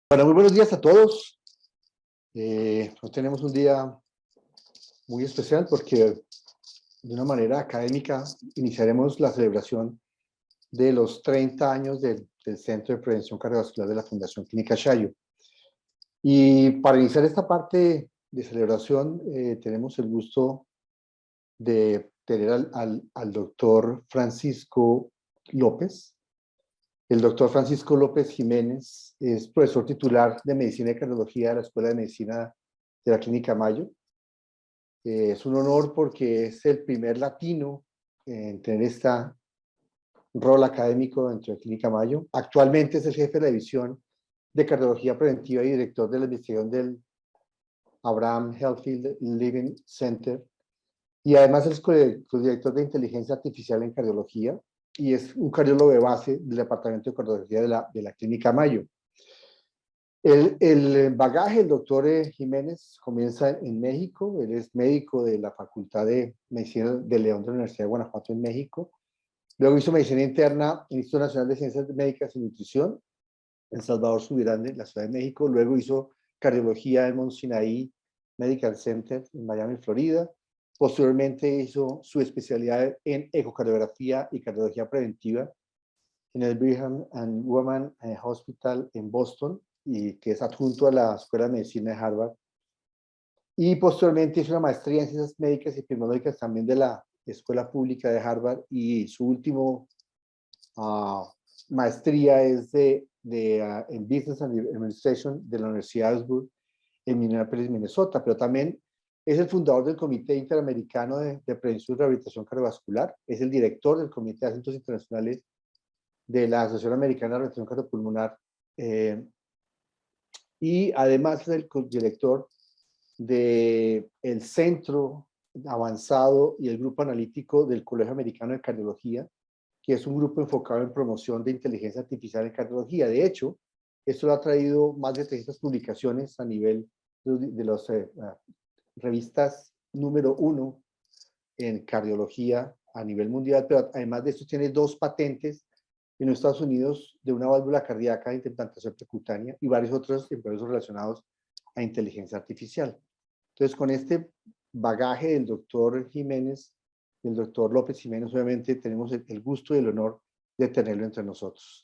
Bueno, muy buenos días a todos. Hoy tenemos un día muy especial porque de una manera académica iniciaremos la celebración de los 30 años del Centro de Prevención Cardiovascular de la Fundación Clínica Chayo. Y para iniciar esta parte de celebración tenemos el gusto de tener al doctor Francisco López. El doctor Francisco López Jiménez es profesor titular de Medicina y Cardiología de la Escuela de Medicina de la Clínica Mayo. Es un honor porque es el primer latino en tener este rol académico dentro de Clínica Mayo. Actualmente es el jefe de la división de Cardiología Preventiva y director de la investigación del Abraham Healthfield Living Center. Y además es codirector de Inteligencia Artificial en Cardiología y es un cardiólogo de base del Departamento de Cardiología de la Clínica Mayo. El bagaje del doctor Jiménez comienza en México. Él es médico de la Facultad de Medicina de León de la Universidad de Guanajuato en México. Luego hizo medicina interna en el Instituto Nacional de Ciencias Médicas y Nutrición en Salvador Subirán, en la Ciudad de México. Luego hizo cardiología en Mount Sinai Medical Center en Miami, Florida. Posteriormente hizo su especialidad en ecocardiografía y cardiología preventiva en el Brigham and Women Hospital en Boston, y que es adjunto a la Escuela de Medicina de Harvard. Y posteriormente hizo una maestría en Ciencias Médicas y Epidemiológicas también de la Escuela Pública de Harvard, y su último maestría es en Business Administration de la Universidad de Augsburg en Minneapolis, Minnesota, pero también es el fundador del Comité Interamericano de Prevención y Rehabilitación Cardiovascular, es el director del Comité de Asuntos Internacionales de la Asociación Americana de Rehabilitación Cardiopulmonar, y además es el director del Centro Avanzado y el Grupo Analítico del Colegio Americano de Cardiología, que es un grupo enfocado en promoción de inteligencia artificial en cardiología. De hecho, esto ha traído más de 300 publicaciones a nivel de las revistas número 1 en cardiología a nivel mundial, pero además de esto tiene 2 patentes en los Estados Unidos de una válvula cardíaca de implantación percutánea y varios otros procesos relacionados a inteligencia artificial. Entonces, con este bagaje del doctor Jiménez, del doctor López Jiménez, obviamente tenemos el gusto y el honor de tenerlo entre nosotros.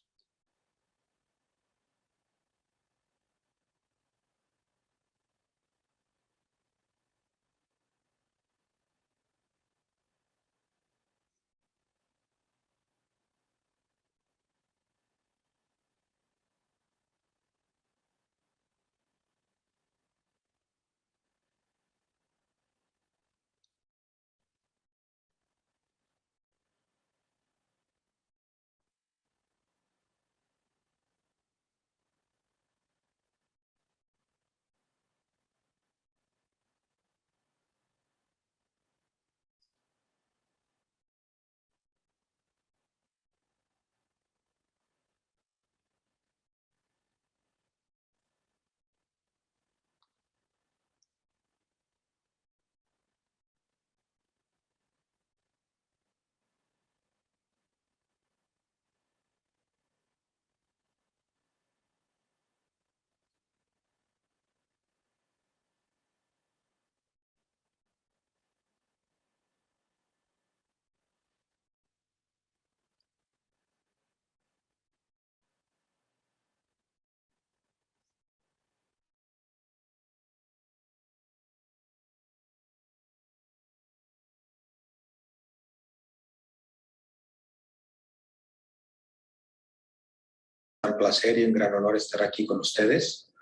Un placer y un gran honor estar aquí con ustedes.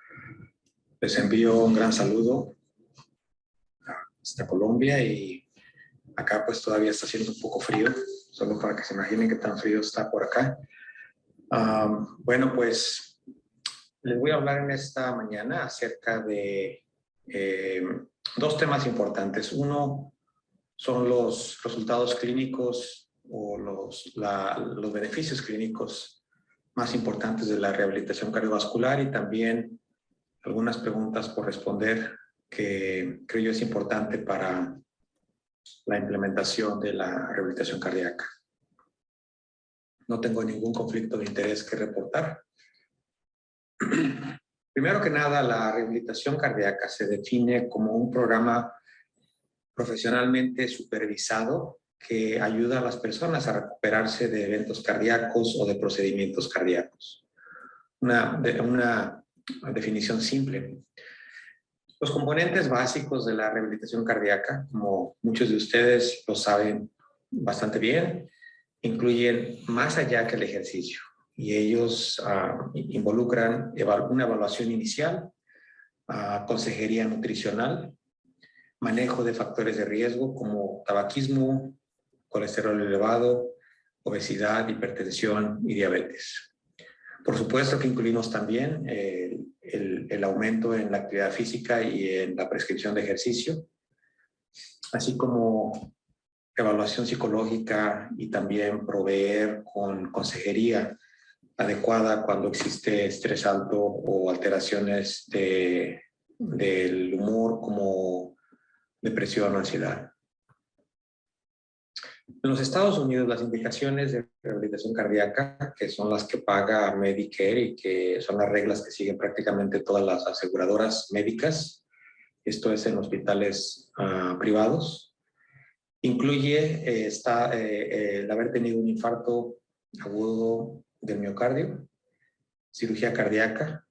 Les envío un gran saludo hasta Colombia, y acá pues todavía está haciendo un poco frío, solo para que se imaginen qué tan frío está por acá. Bueno, pues les voy a hablar en esta mañana acerca de 2 temas importantes. Uno son los resultados clínicos o los beneficios clínicos más importantes de la rehabilitación cardiovascular, y también algunas preguntas por responder que creo yo es importante para la implementación de la rehabilitación cardíaca. No tengo ningún conflicto de interés que reportar. Primero que nada, la rehabilitación cardíaca se define como un programa profesionalmente supervisado que ayuda a las personas a recuperarse de eventos cardíacos o de procedimientos cardíacos. Una definición simple. Los componentes básicos de la rehabilitación cardíaca, como muchos de ustedes lo saben bastante bien, incluyen más allá que el ejercicio. Y ellos involucran una evaluación inicial, consejería nutricional, manejo de factores de riesgo como tabaquismo, colesterol elevado, obesidad, hipertensión y diabetes. Por supuesto que incluimos también el aumento en la actividad física y en la prescripción de ejercicio, así como evaluación psicológica y también proveer con consejería adecuada cuando existe estrés alto o alteraciones del humor como depresión o ansiedad. En los Estados Unidos, las indicaciones de rehabilitación cardíaca, que son las que paga Medicare y que son las reglas que siguen prácticamente todas las aseguradoras médicas, esto es en hospitales privados, incluye el haber tenido un infarto agudo del miocardio, cirugía cardíaca,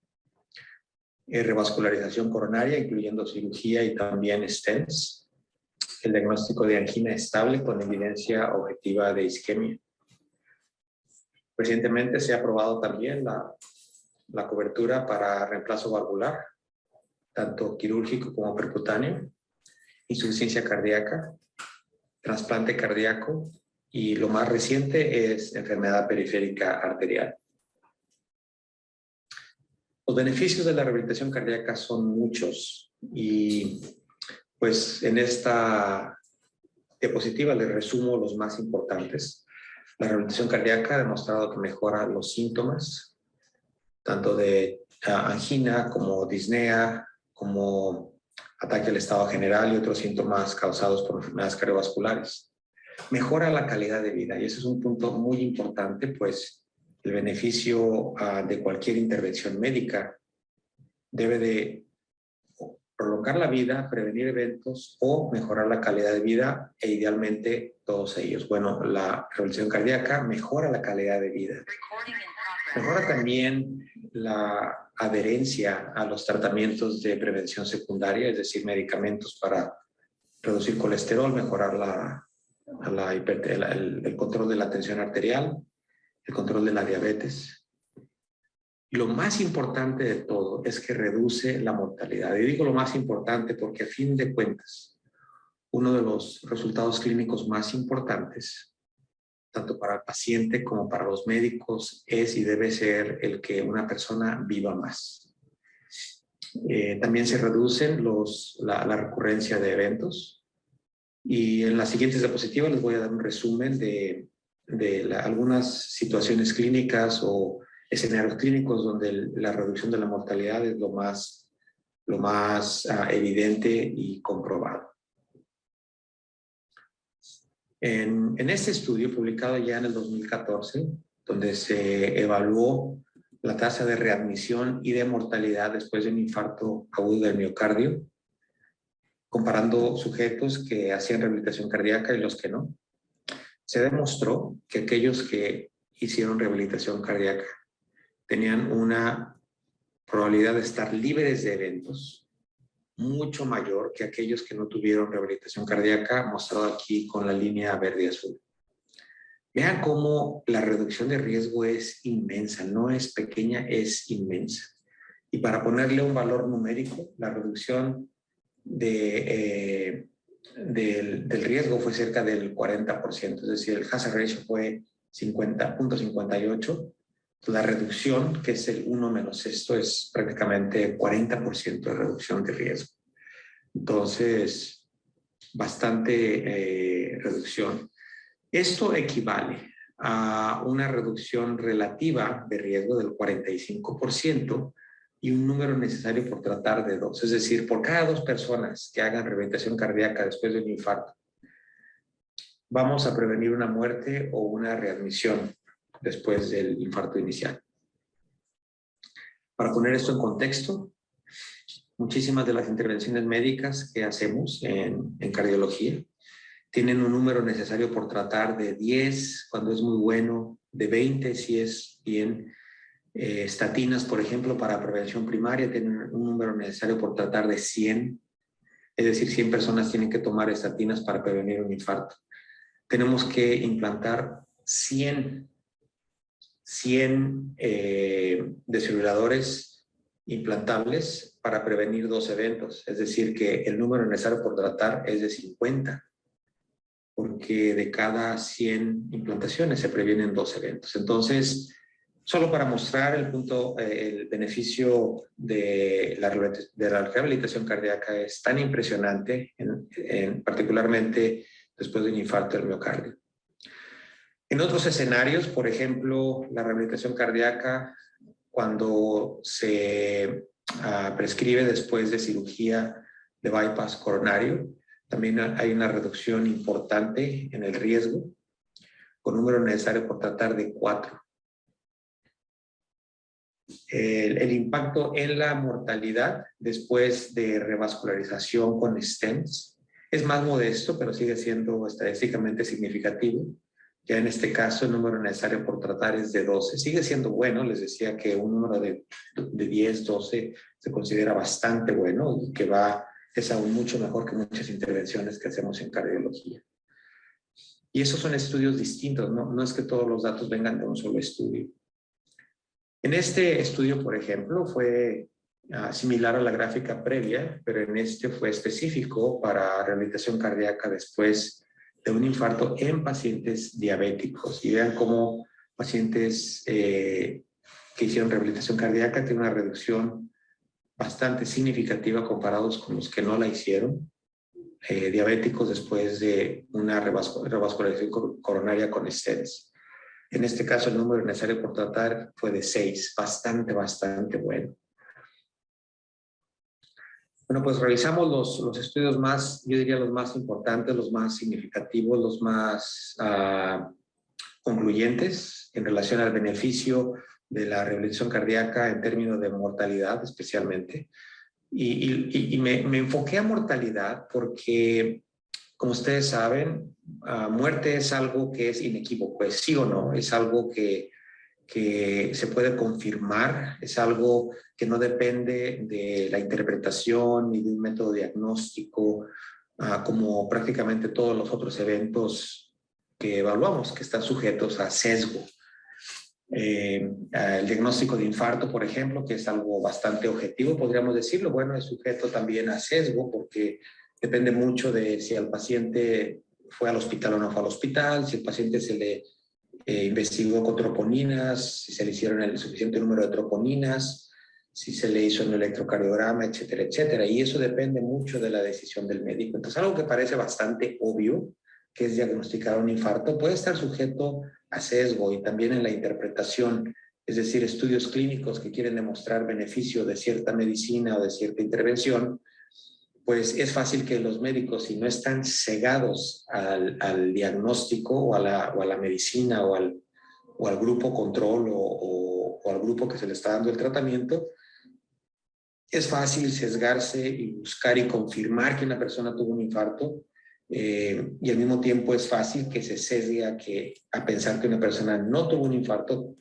revascularización coronaria, incluyendo cirugía y también stents, el diagnóstico de angina estable con evidencia objetiva de isquemia. Recientemente se ha aprobado también la cobertura para reemplazo valvular, tanto quirúrgico como percutáneo, insuficiencia cardíaca, trasplante cardíaco y lo más reciente es enfermedad periférica arterial. Los beneficios de la rehabilitación cardíaca son muchos y pues en esta diapositiva les resumo los más importantes. La rehabilitación cardíaca ha demostrado que mejora los síntomas, tanto de angina como disnea, como ataque al estado general y otros síntomas causados por enfermedades cardiovasculares. Mejora la calidad de vida y ese es un punto muy importante, pues el beneficio de cualquier intervención médica debe de prolongar la vida, prevenir eventos o mejorar la calidad de vida e idealmente todos ellos. Bueno, la rehabilitación cardíaca mejora la calidad de vida. Mejora también la adherencia a los tratamientos de prevención secundaria, es decir, medicamentos para reducir colesterol, mejorar el control de la tensión arterial, el control de la diabetes. Y lo más importante de todo es que reduce la mortalidad. Y digo lo más importante porque a fin de cuentas, uno de los resultados clínicos más importantes, tanto para el paciente como para los médicos, es y debe ser el que una persona viva más. También se reducen la recurrencia de eventos. Y en las siguientes diapositivas les voy a dar un resumen de algunas situaciones clínicas o escenarios clínicos donde la reducción de la mortalidad es lo más evidente y comprobado. En este estudio publicado ya en el 2014, donde se evaluó la tasa de readmisión y de mortalidad después de un infarto agudo del miocardio, comparando sujetos que hacían rehabilitación cardíaca y los que no, se demostró que aquellos que hicieron rehabilitación cardíaca tenían una probabilidad de estar libres de eventos mucho mayor que aquellos que no tuvieron rehabilitación cardíaca, mostrado aquí con la línea verde y azul. Vean cómo la reducción de riesgo es inmensa, no es pequeña, es inmensa. Y para ponerle un valor numérico, la reducción del riesgo fue cerca del 40%, es decir, el hazard ratio fue 50.58. La reducción, que es el 1 menos esto, es prácticamente 40% de reducción de riesgo. Entonces, bastante reducción. Esto equivale a una reducción relativa de riesgo del 45% y un número necesario por tratar de 2. Es decir, por cada 2 personas que hagan rehabilitación cardíaca después de un infarto, vamos a prevenir una muerte o una readmisión después del infarto inicial. Para poner esto en contexto, muchísimas de las intervenciones médicas que hacemos en cardiología tienen un número necesario por tratar de 10, cuando es muy bueno, de 20, si es bien. Estatinas, por ejemplo, para prevención primaria, tienen un número necesario por tratar de 100. Es decir, 100 personas tienen que tomar estatinas para prevenir un infarto. Tenemos que implantar 100 desfibriladores implantables para prevenir 2 eventos. Es decir, que el número necesario por tratar es de 50, porque de cada 100 implantaciones se previenen 2 eventos. Entonces, solo para mostrar el beneficio de la rehabilitación cardíaca es tan impresionante, particularmente después de un infarto del miocardio. En otros escenarios, por ejemplo, la rehabilitación cardíaca, cuando se prescribe después de cirugía de bypass coronario, también hay una reducción importante en el riesgo, con número necesario por tratar de 4. El impacto en la mortalidad después de revascularización con stents es más modesto, pero sigue siendo estadísticamente significativo. Ya en este caso, el número necesario por tratar es de 12. Sigue siendo bueno, les decía que un número de 10, 12 se considera bastante bueno y que es aún mucho mejor que muchas intervenciones que hacemos en cardiología. Y esos son estudios distintos, no es que todos los datos vengan de un solo estudio. En este estudio, por ejemplo, fue similar a la gráfica previa, pero en este fue específico para rehabilitación cardíaca después de un infarto en pacientes diabéticos. Y vean cómo pacientes que hicieron rehabilitación cardíaca tienen una reducción bastante significativa comparados con los que no la hicieron, diabéticos después de una revascularización coronaria con stents. En este caso, el número necesario por tratar fue de 6, bastante bueno. Bueno, pues revisamos los estudios más, yo diría los más importantes, los más significativos, los más concluyentes en relación al beneficio de la rehabilitación cardíaca en términos de mortalidad especialmente. Y me enfoqué a mortalidad porque, como ustedes saben, muerte es algo que es inequívoco, es sí o no, es algo que se puede confirmar, es algo que no depende de la interpretación ni de un método diagnóstico, como prácticamente todos los otros eventos que evaluamos, que están sujetos a sesgo. El diagnóstico de infarto, por ejemplo, que es algo bastante objetivo, podríamos decirlo, bueno, es sujeto también a sesgo porque depende mucho de si al paciente fue al hospital o no fue al hospital, si el paciente se le investigó con troponinas, si se le hicieron el suficiente número de troponinas, si se le hizo un electrocardiograma, etcétera, etcétera. Y eso depende mucho de la decisión del médico. Entonces, algo que parece bastante obvio, que es diagnosticar un infarto, puede estar sujeto a sesgo y también en la interpretación, es decir, estudios clínicos que quieren demostrar beneficio de cierta medicina o de cierta intervención, pues es fácil que los médicos, si no están cegados al diagnóstico o a la medicina o al grupo control o al grupo que se le está dando el tratamiento, es fácil sesgarse y buscar y confirmar que una persona tuvo un infarto y al mismo tiempo es fácil que se sesgue a pensar que una persona no tuvo un infarto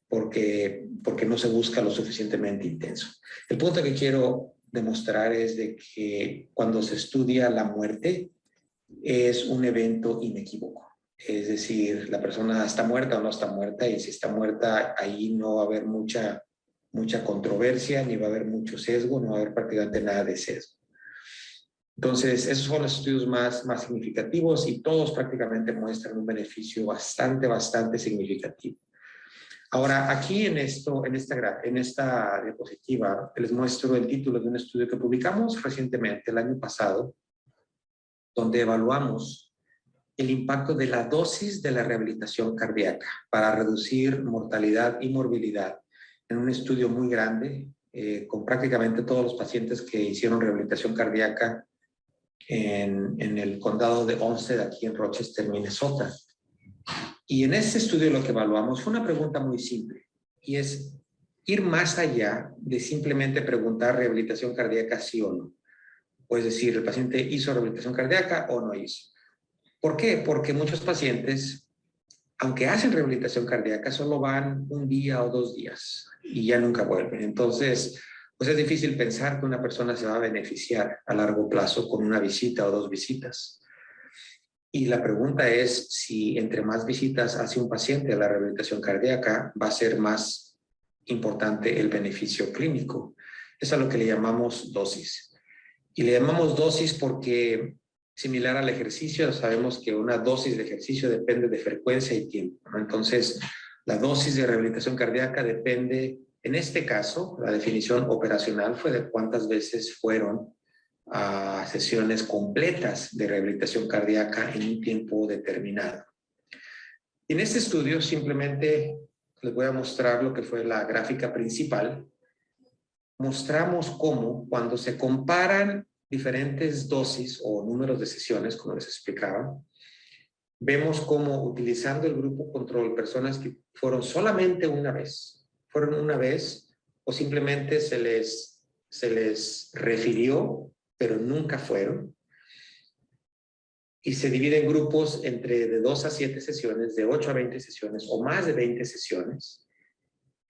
porque no se busca lo suficientemente intenso. El punto que quiero demostrar es de que cuando se estudia la muerte es un evento inequívoco. Es decir, la persona está muerta o no está muerta, y si está muerta ahí no va a haber mucha controversia, ni va a haber mucho sesgo, no va a haber prácticamente nada de sesgo. Entonces, esos son los estudios más significativos y todos prácticamente muestran un beneficio bastante significativo. Ahora, aquí en esta diapositiva les muestro el título de un estudio que publicamos recientemente, el año pasado, donde evaluamos el impacto de la dosis de la rehabilitación cardíaca para reducir mortalidad y morbilidad en un estudio muy grande con prácticamente todos los pacientes que hicieron rehabilitación cardíaca en el condado de Olmsted, aquí en Rochester, Minnesota. Y en este estudio lo que evaluamos fue una pregunta muy simple, y es, ir más allá de simplemente preguntar rehabilitación cardíaca sí o no. O es decir, el paciente hizo rehabilitación cardíaca o no hizo. ¿Por qué? Porque muchos pacientes, aunque hacen rehabilitación cardíaca, solo van un día o 2 días y ya nunca vuelven. Entonces, pues es difícil pensar que una persona se va a beneficiar a largo plazo con una visita o 2 visitas. Y la pregunta es si entre más visitas hace un paciente a la rehabilitación cardíaca, va a ser más importante el beneficio clínico. Es a lo que le llamamos dosis. Y le llamamos dosis porque, similar al ejercicio, sabemos que una dosis de ejercicio depende de frecuencia y tiempo, ¿no? Entonces, la dosis de rehabilitación cardíaca depende, en este caso, la definición operacional fue de cuántas veces fueron a sesiones completas de rehabilitación cardíaca en un tiempo determinado. En este estudio simplemente les voy a mostrar lo que fue la gráfica principal. Mostramos cómo cuando se comparan diferentes dosis o números de sesiones, como les explicaba, vemos cómo utilizando el grupo control, personas que fueron solamente una vez, o simplemente se les refirió, pero nunca fueron, y se divide en grupos entre de 2 a 7 sesiones, de 8 a 20 sesiones o más de 20 sesiones.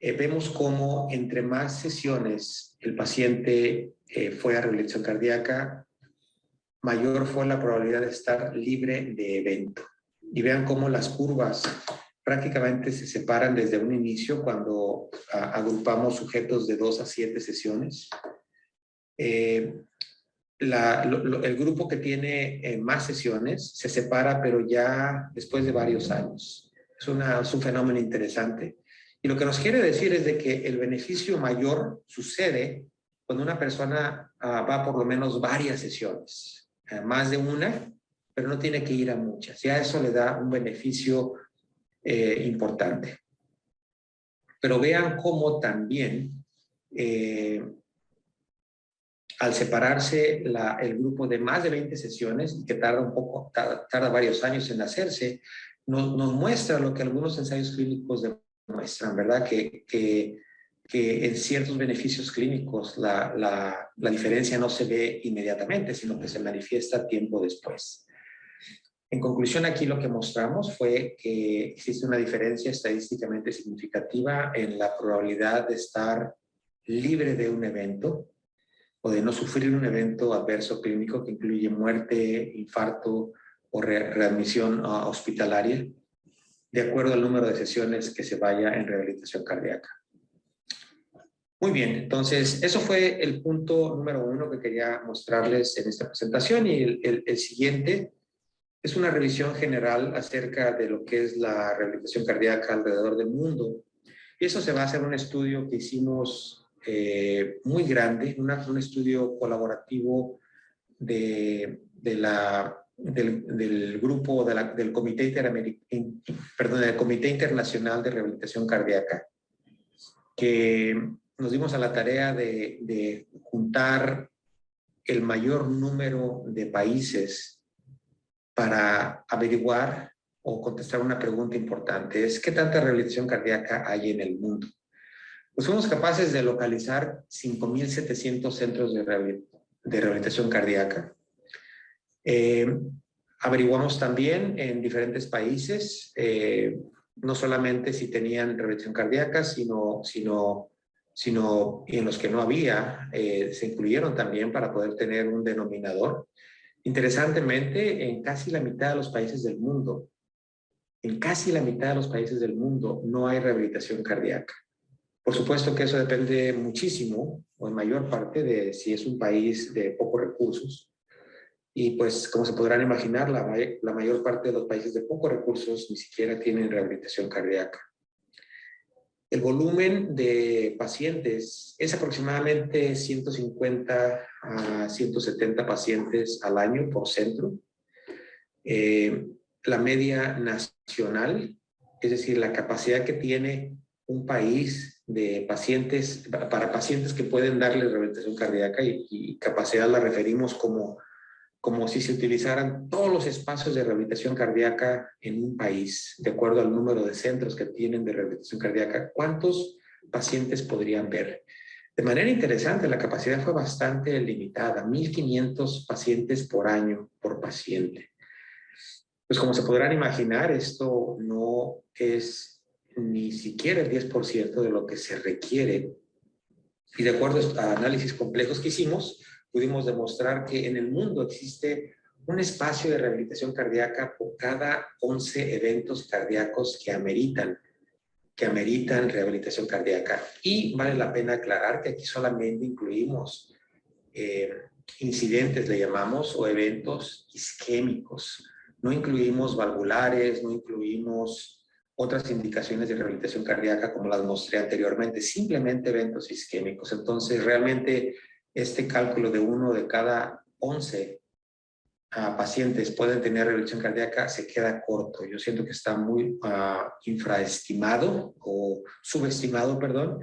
Vemos cómo entre más sesiones el paciente fue a rehabilitación cardíaca, mayor fue la probabilidad de estar libre de evento. Y vean cómo las curvas prácticamente se separan desde un inicio cuando agrupamos sujetos de 2 a 7 sesiones. El grupo que tiene más sesiones se separa, pero ya después de varios años. Es un fenómeno interesante. Y lo que nos quiere decir es de que el beneficio mayor sucede cuando una persona va por lo menos varias sesiones, más de una, pero no tiene que ir a muchas. Ya eso le da un beneficio importante. Pero vean cómo también al separarse el grupo de más de 20 sesiones, que tarda varios años en hacerse, nos muestra lo que algunos ensayos clínicos demuestran, ¿verdad? Que en ciertos beneficios clínicos la diferencia no se ve inmediatamente, sino que se manifiesta tiempo después. En conclusión, aquí lo que mostramos fue que existe una diferencia estadísticamente significativa en la probabilidad de estar libre de un evento o de no sufrir un evento adverso clínico que incluye muerte, infarto o readmisión hospitalaria, de acuerdo al número de sesiones que se vaya en rehabilitación cardíaca. Muy bien, entonces eso fue el punto número 1 que quería mostrarles en esta presentación, y el siguiente es una revisión general acerca de lo que es la rehabilitación cardíaca alrededor del mundo. Y eso se basa en un estudio que hicimos muy grande, un estudio colaborativo del grupo del Comité del Comité Internacional de Rehabilitación Cardíaca, que nos dimos a la tarea de juntar el mayor número de países para averiguar o contestar una pregunta importante. ¿Qué tanta rehabilitación cardíaca hay en el mundo? Pues fuimos capaces de localizar 5.700 centros de rehabilitación cardíaca. Averiguamos también en diferentes países, no solamente si tenían rehabilitación cardíaca, sino en los que no había, se incluyeron también para poder tener un denominador. Interesantemente, en casi la mitad de los países del mundo, no hay rehabilitación cardíaca. Por supuesto que eso depende muchísimo, o en mayor parte, de si es un país de pocos recursos. Y pues, como se podrán imaginar, la mayor parte de los países de pocos recursos ni siquiera tienen rehabilitación cardíaca. El volumen de pacientes es aproximadamente 150 a 170 pacientes al año por centro. La media nacional, es decir, la capacidad que tiene un país de pacientes, para pacientes que pueden darle rehabilitación cardíaca, y capacidad la referimos como si se utilizaran todos los espacios de rehabilitación cardíaca en un país, de acuerdo al número de centros que tienen de rehabilitación cardíaca. ¿Cuántos pacientes podrían ver. De manera interesante, la capacidad fue bastante limitada, 1.500 pacientes por año por paciente. Pues como se podrán imaginar, esto no es ni siquiera el 10% de lo que se requiere. Y de acuerdo a análisis complejos que hicimos, pudimos demostrar que en el mundo existe un espacio de rehabilitación cardíaca por cada 11 eventos cardíacos que ameritan rehabilitación cardíaca. Y vale la pena aclarar que aquí solamente incluimos incidentes, le llamamos, o eventos isquémicos. No incluimos valvulares, no incluimos otras indicaciones de rehabilitación cardíaca como las mostré anteriormente, simplemente eventos isquémicos. Entonces, realmente este cálculo de 1 de cada 11 pacientes pueden tener rehabilitación cardíaca se queda corto. Yo siento que está muy infraestimado o subestimado, perdón,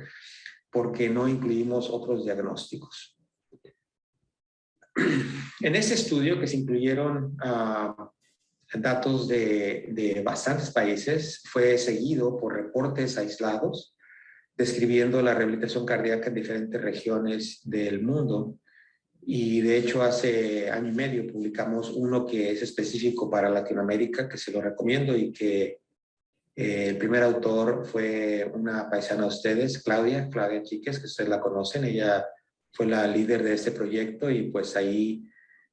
porque no incluimos otros diagnósticos. En este estudio, que se incluyeron datos de bastantes países, fue seguido por reportes aislados describiendo la rehabilitación cardíaca en diferentes regiones del mundo. Y de hecho hace año y medio publicamos uno que es específico para Latinoamérica, que se lo recomiendo, y que el primer autor fue una paisana de ustedes, Claudia Chiques, que ustedes la conocen. Ella fue la líder de este proyecto y pues ahí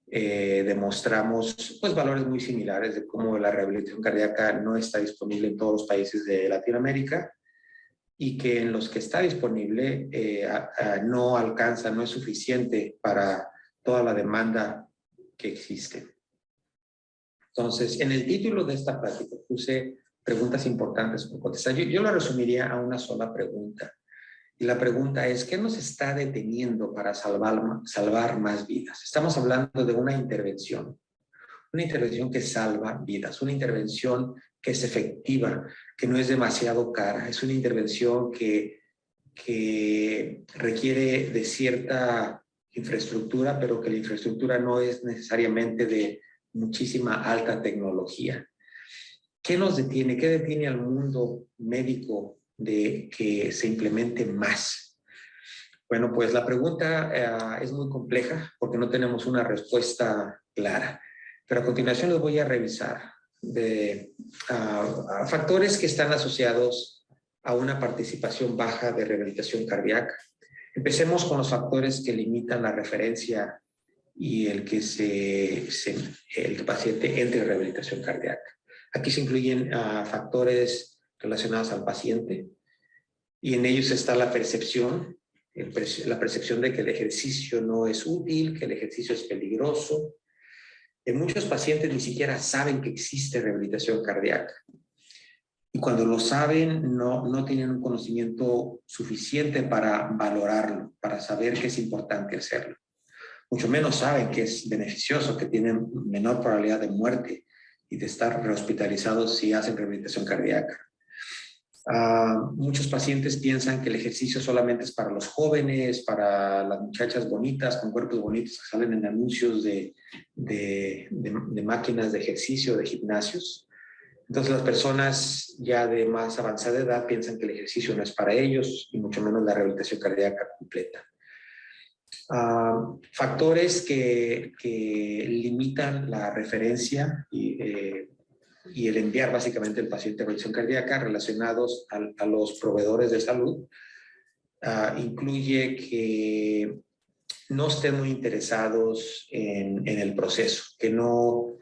demostramos pues valores muy similares de cómo la rehabilitación cardíaca no está disponible en todos los países de Latinoamérica y que en los que está disponible no alcanza, no es suficiente para toda la demanda que existe. Entonces, en el título de esta plática puse preguntas importantes por contestar. Yo lo resumiría a una sola pregunta. Y la pregunta es, ¿qué nos está deteniendo para salvar más vidas? Estamos hablando de una intervención que salva vidas, una intervención que es efectiva, que no es demasiado cara, es una intervención que requiere de cierta infraestructura, pero que la infraestructura no es necesariamente de muchísima alta tecnología. ¿Qué nos detiene? ¿Qué detiene al mundo médico de que se implemente más? Bueno, pues la pregunta es muy compleja porque no tenemos una respuesta clara. Pero a continuación les voy a revisar de factores que están asociados a una participación baja de rehabilitación cardíaca. Empecemos con los factores que limitan la referencia y el que el paciente entre en rehabilitación cardíaca. Aquí se incluyen factores relacionados al paciente y en ellos está la percepción de que el ejercicio no es útil, que el ejercicio es peligroso. Muchos pacientes ni siquiera saben que existe rehabilitación cardíaca. Y cuando lo saben, no tienen un conocimiento suficiente para valorarlo, para saber que es importante hacerlo. Mucho menos saben que es beneficioso, que tienen menor probabilidad de muerte y de estar rehospitalizados si hacen rehabilitación cardíaca. Muchos pacientes piensan que el ejercicio solamente es para los jóvenes, para las muchachas bonitas, con cuerpos bonitos que salen en anuncios de máquinas de ejercicio, de gimnasios. Entonces las personas ya de más avanzada edad piensan que el ejercicio no es para ellos y mucho menos la rehabilitación cardíaca completa. Factores que limitan la referencia y el enviar básicamente el paciente a rehabilitación cardíaca relacionados a los proveedores de salud incluye que no estén muy interesados en el proceso, que no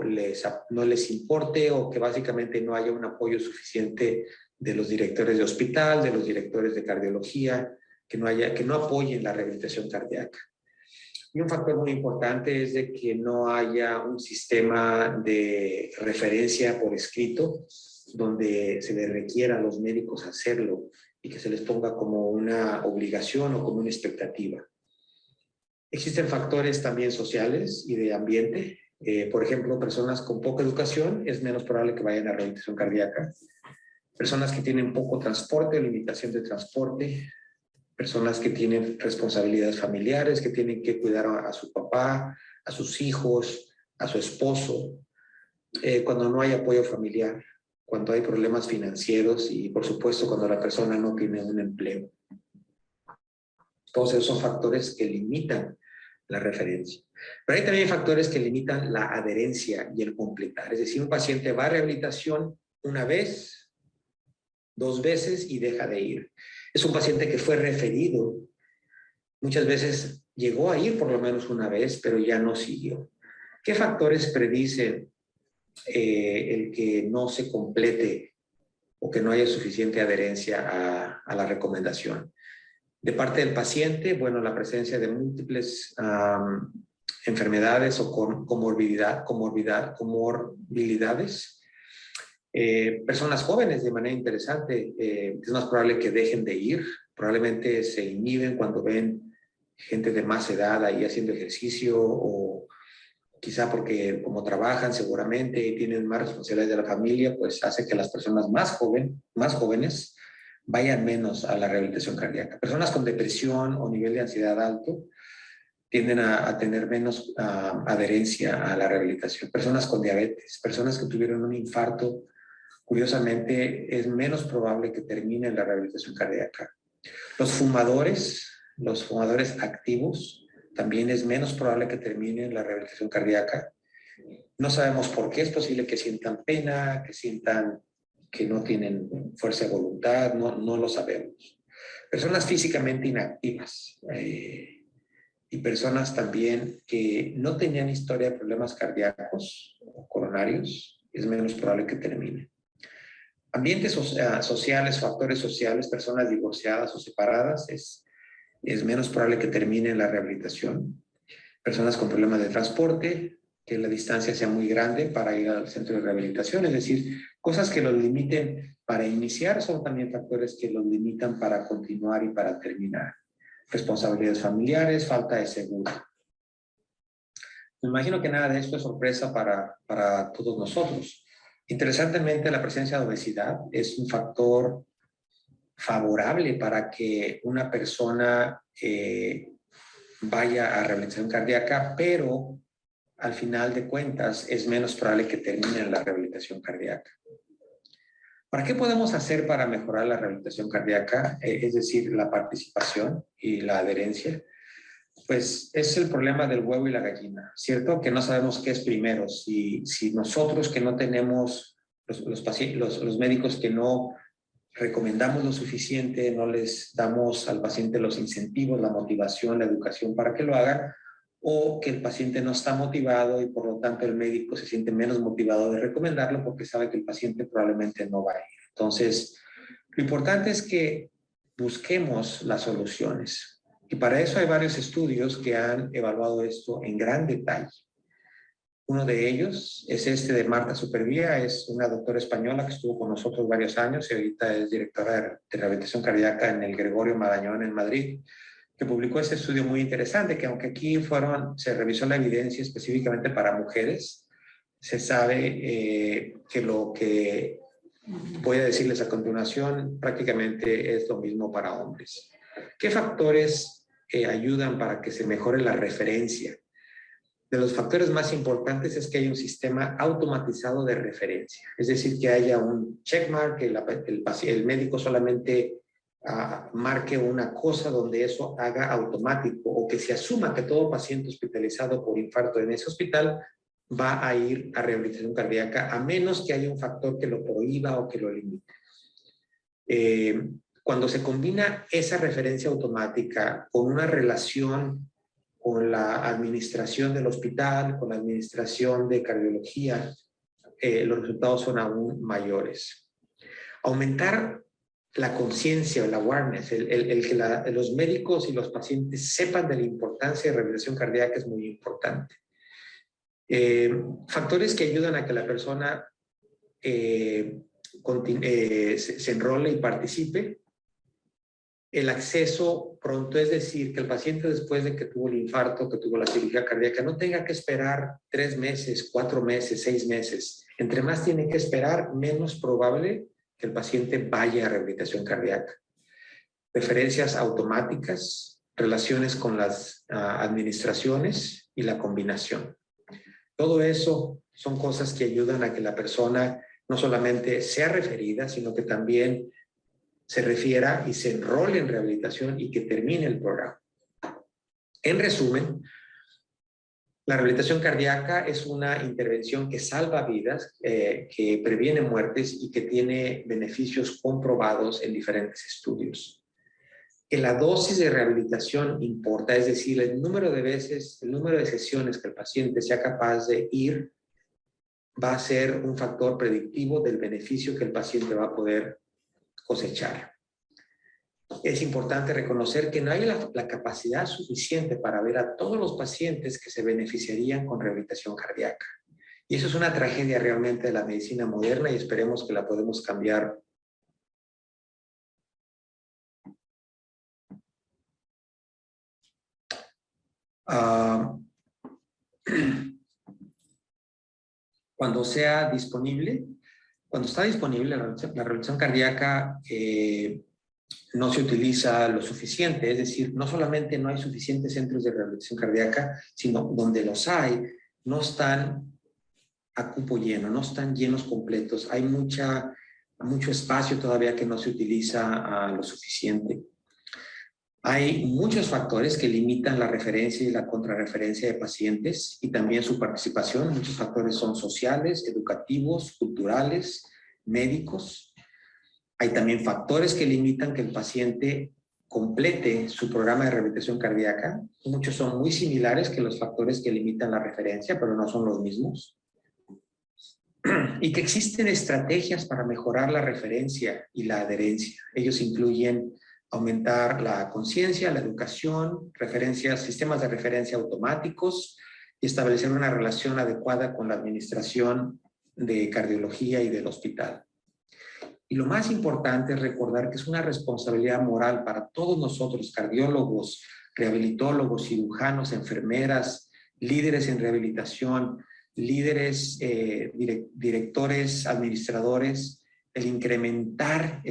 les importe o que básicamente no haya un apoyo suficiente de los directores de hospital, de los directores de cardiología, que no apoyen la rehabilitación cardíaca. Y un factor muy importante es de que no haya un sistema de referencia por escrito donde se les requiera a los médicos hacerlo y que se les ponga como una obligación o como una expectativa. Existen factores también sociales y de ambiente. Por ejemplo, personas con poca educación es menos probable que vayan a rehabilitación cardíaca. Personas que tienen poco transporte, limitación de transporte. Personas que tienen responsabilidades familiares, que tienen que cuidar a su papá, a sus hijos, a su esposo. Cuando no hay apoyo familiar, cuando hay problemas financieros y, por supuesto, cuando la persona no tiene un empleo. Todos esos son factores que limitan la referencia. Pero hay también factores que limitan la adherencia y el completar. Es decir, un paciente va a rehabilitación una vez, 2 veces y deja de ir. Es un paciente que fue referido. Muchas veces llegó a ir por lo menos una vez, pero ya no siguió. ¿Qué factores predicen el que no se complete o que no haya suficiente adherencia a la recomendación? De parte del paciente, bueno, la presencia de múltiples enfermedades o comorbilidades. Personas jóvenes, de manera interesante, es más probable que dejen de ir, probablemente se inhiben cuando ven gente de más edad ahí haciendo ejercicio, o quizá porque como trabajan seguramente y tienen más responsabilidades de la familia, pues hace que las personas más jóvenes vayan menos a la rehabilitación cardíaca. Personas con depresión o nivel de ansiedad alto tienden a tener menos adherencia a la rehabilitación. Personas con diabetes, personas que tuvieron un infarto, curiosamente es menos probable que terminen la rehabilitación cardíaca. Los fumadores activos, también es menos probable que terminen la rehabilitación cardíaca. No sabemos por qué, es posible que sientan pena, que sientan que no tienen fuerza de voluntad, no lo sabemos. Personas físicamente inactivas y personas también que no tenían historia de problemas cardíacos o coronarios, es menos probable que terminen. Ambientes sociales, factores sociales, personas divorciadas o separadas, es menos probable que terminen la rehabilitación. Personas con problemas de transporte, que la distancia sea muy grande para ir al centro de rehabilitación, es decir, cosas que los limiten para iniciar son también factores que los limitan para continuar y para terminar. Responsabilidades familiares, falta de seguro. Me imagino que nada de esto es sorpresa para todos nosotros. Interesantemente, la presencia de obesidad es un factor favorable para que una persona vaya a rehabilitación cardíaca, pero al final de cuentas es menos probable que termine en la rehabilitación cardíaca. ¿Para qué podemos hacer para mejorar la rehabilitación cardíaca? Es decir, la participación y la adherencia. Pues es el problema del huevo y la gallina, ¿cierto? Que no sabemos qué es primero. Si nosotros que no tenemos, los médicos que no recomendamos lo suficiente, no les damos al paciente los incentivos, la motivación, la educación para que lo hagan, o que el paciente no está motivado y por lo tanto el médico se siente menos motivado de recomendarlo porque sabe que el paciente probablemente no va a ir. Entonces, lo importante es que busquemos las soluciones. Y para eso hay varios estudios que han evaluado esto en gran detalle. Uno de ellos es este de Marta Supervía, es una doctora española que estuvo con nosotros varios años y ahorita es directora de rehabilitación cardíaca en el Gregorio Marañón en Madrid, que publicó este estudio muy interesante, que aunque aquí se revisó la evidencia específicamente para mujeres, se sabe que lo que voy a decirles a continuación prácticamente es lo mismo para hombres. ¿Qué factores ayudan para que se mejore la referencia? De los factores más importantes es que haya un sistema automatizado de referencia, es decir, que haya un checkmark, que el médico solamente marque una cosa donde eso haga automático, o que se asuma que todo paciente hospitalizado por infarto en ese hospital va a ir a rehabilitación cardíaca, a menos que haya un factor que lo prohíba o que lo limite. Cuando se combina esa referencia automática con una relación con la administración del hospital, con la administración de cardiología, los resultados son aún mayores. Aumentar la conciencia, el awareness, el que los médicos y los pacientes sepan de la importancia de rehabilitación cardíaca es muy importante. Factores que ayudan a que la persona se enrole y participe. El acceso pronto, es decir, que el paciente después de que tuvo el infarto, que tuvo la cirugía cardíaca, no tenga que esperar 3 meses, 4 meses, 6 meses. Entre más tiene que esperar, menos probable que el paciente vaya a rehabilitación cardíaca. Referencias automáticas, relaciones con las administraciones y la combinación. Todo eso son cosas que ayudan a que la persona no solamente sea referida, sino que también se refiera y se enrole en rehabilitación y que termine el programa. En resumen, la rehabilitación cardíaca es una intervención que salva vidas, que previene muertes y que tiene beneficios comprobados en diferentes estudios. Que la dosis de rehabilitación importa, es decir, el número de veces, el número de sesiones que el paciente sea capaz de ir va a ser un factor predictivo del beneficio que el paciente va a poder cosechar. Es importante reconocer que no hay la capacidad suficiente para ver a todos los pacientes que se beneficiarían con rehabilitación cardíaca. Y eso es una tragedia realmente de la medicina moderna y esperemos que la podemos cambiar. Cuando sea disponible, cuando está disponible la rehabilitación cardíaca, no se utiliza lo suficiente, es decir, no solamente no hay suficientes centros de rehabilitación cardíaca, sino donde los hay, no están a cupo lleno, no están llenos completos, hay mucho espacio todavía que no se utiliza lo suficiente. Hay muchos factores que limitan la referencia y la contrarreferencia de pacientes y también su participación. Muchos factores son sociales, educativos, culturales, médicos. Hay también factores que limitan que el paciente complete su programa de rehabilitación cardíaca. Muchos son muy similares que los factores que limitan la referencia, pero no son los mismos. Y que existen estrategias para mejorar la referencia y la adherencia. Ellos incluyen aumentar la conciencia, la educación, sistemas de referencia automáticos y establecer una relación adecuada con la administración de cardiología y del hospital. Y lo más importante es recordar que es una responsabilidad moral para todos nosotros, cardiólogos, rehabilitólogos, cirujanos, enfermeras, líderes en rehabilitación, líderes, directores, administradores, el incrementar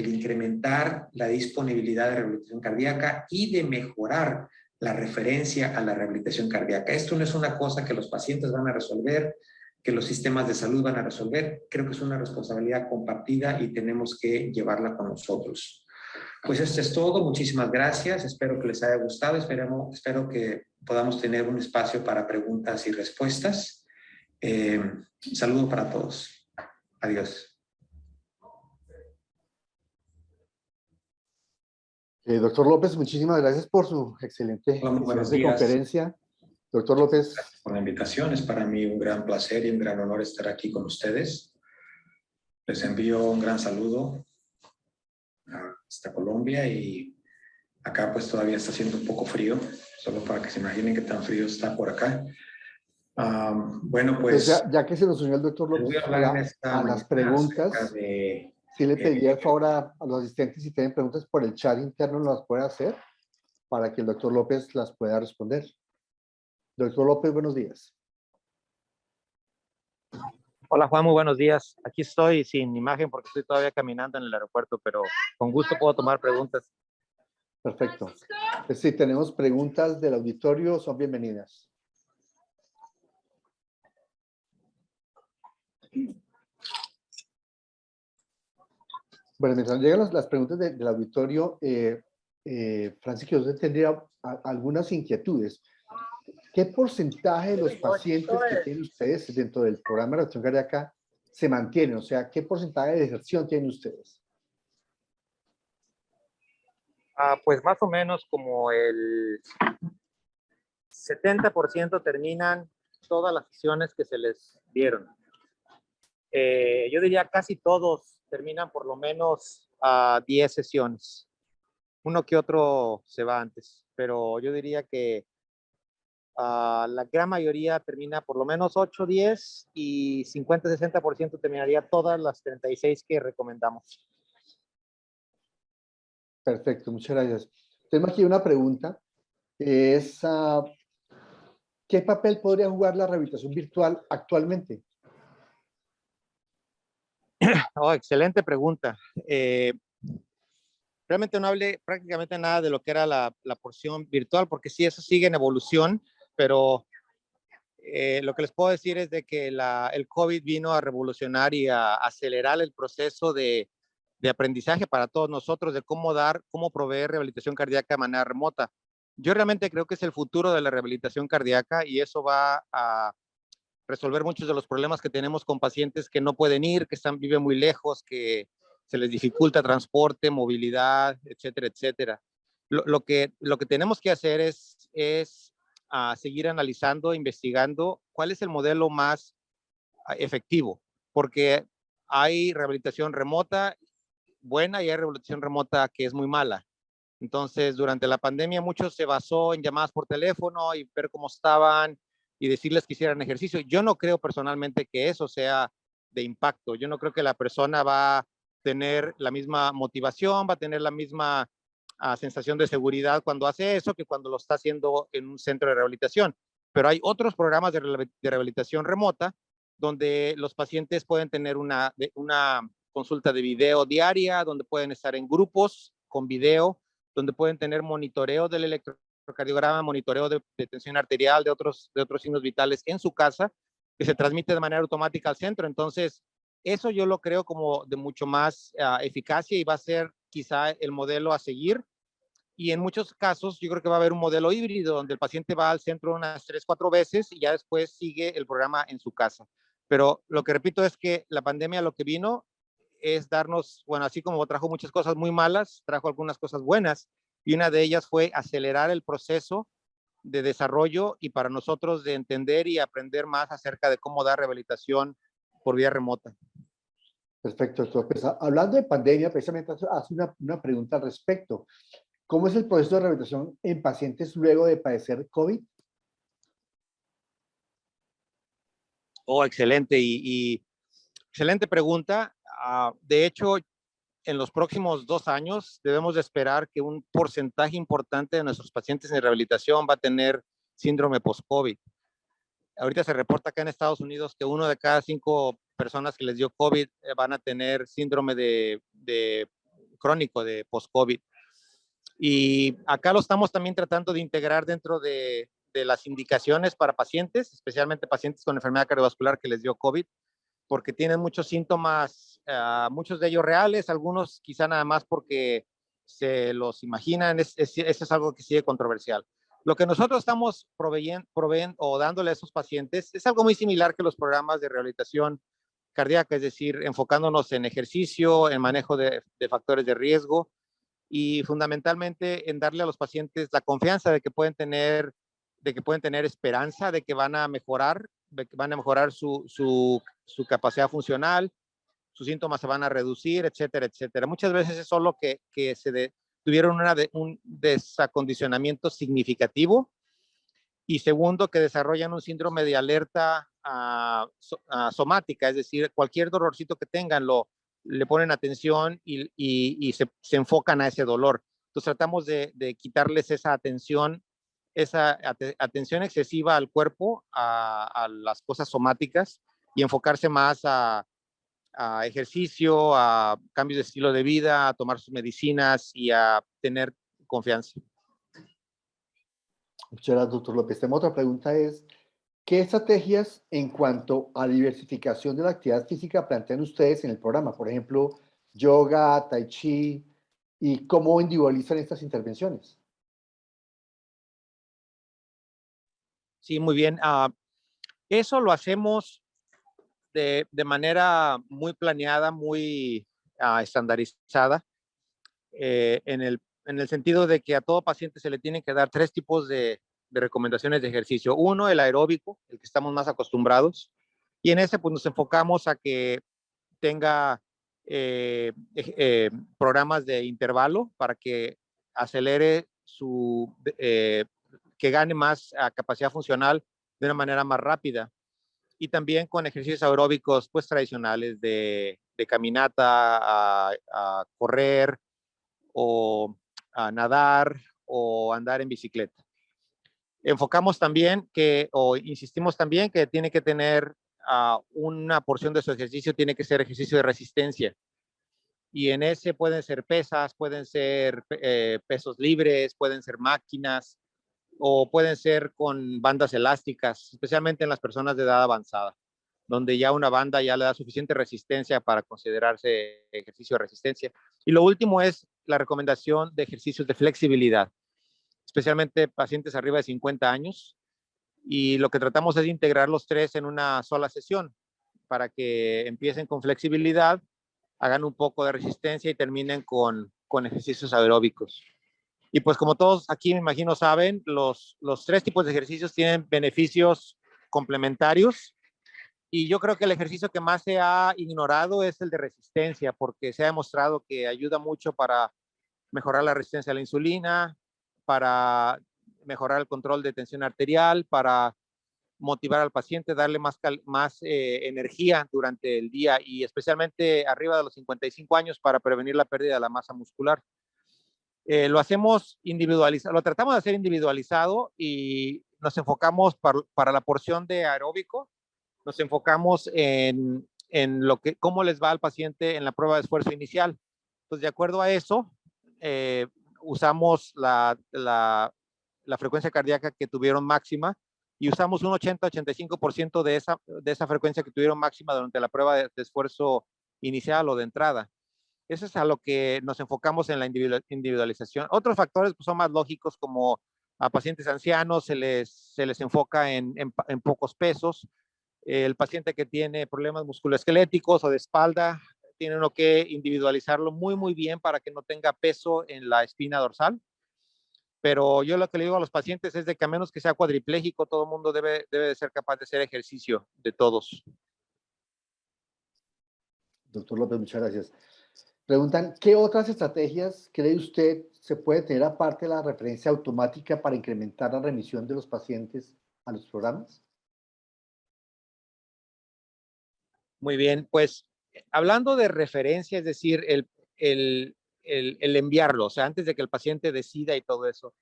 la disponibilidad de rehabilitación cardíaca y de mejorar la referencia a la rehabilitación cardíaca. Esto no es una cosa que los pacientes van a resolver, que los sistemas de salud van a resolver. Creo que es una responsabilidad compartida y tenemos que llevarla con nosotros. Pues esto es todo. Muchísimas gracias. Espero que les haya gustado. Espero que podamos tener un espacio para preguntas y respuestas. Saludo para todos. Adiós. Doctor López, muchísimas gracias por su excelente conferencia. Doctor López. Gracias por la invitación. Es para mí un gran placer y un gran honor estar aquí con ustedes. Les envío un gran saludo hasta Colombia y acá pues todavía está haciendo un poco frío, solo para que se imaginen qué tan frío está por acá. Bueno, pues ya que se nos unió el doctor López a las preguntas, sí le pediría el favor a los asistentes, si tienen preguntas por el chat interno, las puede hacer para que el doctor López las pueda responder. Doctor López, buenos días. Hola Juan, muy buenos días. Aquí estoy sin imagen porque estoy todavía caminando en el aeropuerto, pero con gusto puedo tomar preguntas. Perfecto. Pues si tenemos preguntas del auditorio, son bienvenidas. Bueno, mientras llegan las preguntas del auditorio, Francisco, usted tendría algunas inquietudes. ¿Qué porcentaje de los pacientes que tienen ustedes dentro del programa de rehabilitación cardíaca se mantienen? O sea, ¿qué porcentaje de deserción tienen ustedes? Pues más o menos como el 70% terminan todas las sesiones que se les dieron. Yo diría casi todos terminan por lo menos 10 sesiones. Uno que otro se va antes, pero yo diría que la gran mayoría termina por lo menos 8, 10 y 50-60% terminaría todas las 36 que recomendamos. Perfecto, muchas gracias. Tengo aquí una pregunta. Es, ¿qué papel podría jugar la rehabilitación virtual actualmente? Oh, excelente pregunta. Realmente no hablé prácticamente nada de lo que era la porción virtual, porque sí, eso sigue en evolución, pero Lo que les puedo decir es de que el COVID vino a revolucionar y a acelerar el proceso de aprendizaje para todos nosotros, de cómo proveer rehabilitación cardíaca de manera remota. Yo realmente creo que es el futuro de la rehabilitación cardíaca y eso va a resolver muchos de los problemas que tenemos con pacientes que no pueden ir, que viven muy lejos, que se les dificulta transporte, movilidad, etcétera, etcétera. Lo que tenemos que hacer es seguir analizando, investigando cuál es el modelo más efectivo, porque hay rehabilitación remota buena y hay rehabilitación remota que es muy mala. Entonces, durante la pandemia, mucho se basó en llamadas por teléfono y ver cómo estaban y decirles que hicieran ejercicio. Yo no creo personalmente que eso sea de impacto. Yo no creo que la persona va a tener la misma motivación, va a tener la misma sensación de seguridad cuando hace eso que cuando lo está haciendo en un centro de rehabilitación. Pero hay otros programas de rehabilitación remota donde los pacientes pueden tener una consulta de video diaria, donde pueden estar en grupos con video, donde pueden tener monitoreo del electrocardiograma, monitoreo de tensión arterial, de otros signos vitales en su casa, que se transmite de manera automática al centro. Entonces, eso yo lo creo como de mucho más eficacia y va a ser quizá el modelo a seguir. Y en muchos casos yo creo que va a haber un modelo híbrido donde el paciente va al centro unas 3, 4 veces y ya después sigue el programa en su casa. Pero lo que repito es que la pandemia lo que vino es darnos, bueno, así como trajo muchas cosas muy malas, trajo algunas cosas buenas y una de ellas fue acelerar el proceso de desarrollo y para nosotros de entender y aprender más acerca de cómo dar rehabilitación por vía remota. Perfecto, doctor. Pues, hablando de pandemia, precisamente hace una pregunta al respecto. ¿Cómo es el proceso de rehabilitación en pacientes luego de padecer COVID? Oh, excelente y excelente pregunta. De hecho, en los próximos 2 años debemos de esperar que un porcentaje importante de nuestros pacientes en rehabilitación va a tener síndrome post-COVID. Ahorita se reporta acá en Estados Unidos que 1 de cada 5 personas que les dio COVID van a tener síndrome de crónico de post-COVID. Y acá lo estamos también tratando de integrar dentro de las indicaciones para pacientes, especialmente pacientes con enfermedad cardiovascular que les dio COVID, porque tienen muchos síntomas, muchos de ellos reales, algunos quizá nada más porque se los imaginan, eso es algo que sigue controversial. Lo que nosotros estamos proveyendo o dándole a esos pacientes es algo muy similar que los programas de rehabilitación cardíaca, es decir, enfocándonos en ejercicio, en manejo de factores de riesgo y fundamentalmente en darle a los pacientes la confianza de que pueden tener esperanza, de que van a mejorar su capacidad funcional, sus síntomas se van a reducir, etcétera, etcétera. Muchas veces es solo que tuvieron un desacondicionamiento significativo y segundo, que desarrollan un síndrome de alerta somática, es decir, cualquier dolorcito que tengan le ponen atención y se enfocan a ese dolor. Entonces tratamos de quitarles esa atención excesiva al cuerpo, a las cosas somáticas y enfocarse más a ejercicio, a cambios de estilo de vida, a tomar sus medicinas y a tener confianza. Muchas gracias, doctor López. Tenemos otra pregunta es, ¿qué estrategias en cuanto a diversificación de la actividad física plantean ustedes en el programa? Por ejemplo, yoga, tai chi, ¿y cómo individualizan estas intervenciones? Sí, muy bien. Eso lo hacemos de manera muy planeada, muy estandarizada, en el sentido de que a todo paciente se le tienen que dar 3 tipos de recomendaciones de ejercicio. Uno, el aeróbico, el que estamos más acostumbrados, y en ese pues nos enfocamos a que tenga programas de intervalo para que acelere que gane más capacidad funcional de una manera más rápida. Y también con ejercicios aeróbicos pues tradicionales de caminata, a correr o a nadar o andar en bicicleta. Enfocamos también insistimos también que tiene que tener una porción de su ejercicio, tiene que ser ejercicio de resistencia. Y en ese pueden ser pesas, pueden ser pesos libres, pueden ser máquinas. o pueden ser con bandas elásticas, especialmente en las personas de edad avanzada, donde ya una banda ya le da suficiente resistencia para considerarse ejercicio de resistencia. Y lo último es la recomendación de ejercicios de flexibilidad, especialmente pacientes arriba de 50 años. Y lo que tratamos es integrar los tres en una sola sesión para que empiecen con flexibilidad, hagan un poco de resistencia y terminen con ejercicios aeróbicos. Y pues como todos aquí me imagino saben, los tres tipos de ejercicios tienen beneficios complementarios y yo creo que el ejercicio que más se ha ignorado es el de resistencia, porque se ha demostrado que ayuda mucho para mejorar la resistencia a la insulina, para mejorar el control de tensión arterial, para motivar al paciente, darle más energía durante el día y especialmente arriba de los 55 años para prevenir la pérdida de la masa muscular. Lo hacemos individualizado, lo tratamos de hacer individualizado y nos enfocamos para la porción de aeróbico, nos enfocamos en cómo les va al paciente en la prueba de esfuerzo inicial. Entonces, de acuerdo a eso, usamos la frecuencia cardíaca que tuvieron máxima y usamos un 80-85% de esa frecuencia que tuvieron máxima durante la prueba de esfuerzo inicial o de entrada. Eso es a lo que nos enfocamos en la individualización. Otros factores pues, son más lógicos, como a pacientes ancianos se les enfoca en pocos pesos. El paciente que tiene problemas musculoesqueléticos o de espalda, tiene uno que individualizarlo muy, muy bien para que no tenga peso en la espina dorsal. Pero yo lo que le digo a los pacientes es de que a menos que sea cuadripléjico, todo el mundo debe de ser capaz de hacer ejercicio, de todos. Doctor López, muchas gracias. Preguntan, ¿qué otras estrategias cree usted se puede tener aparte de la referencia automática para incrementar la remisión de los pacientes a los programas? Muy bien, pues hablando de referencia, es decir, el enviarlo, o sea, antes de que el paciente decida y todo eso.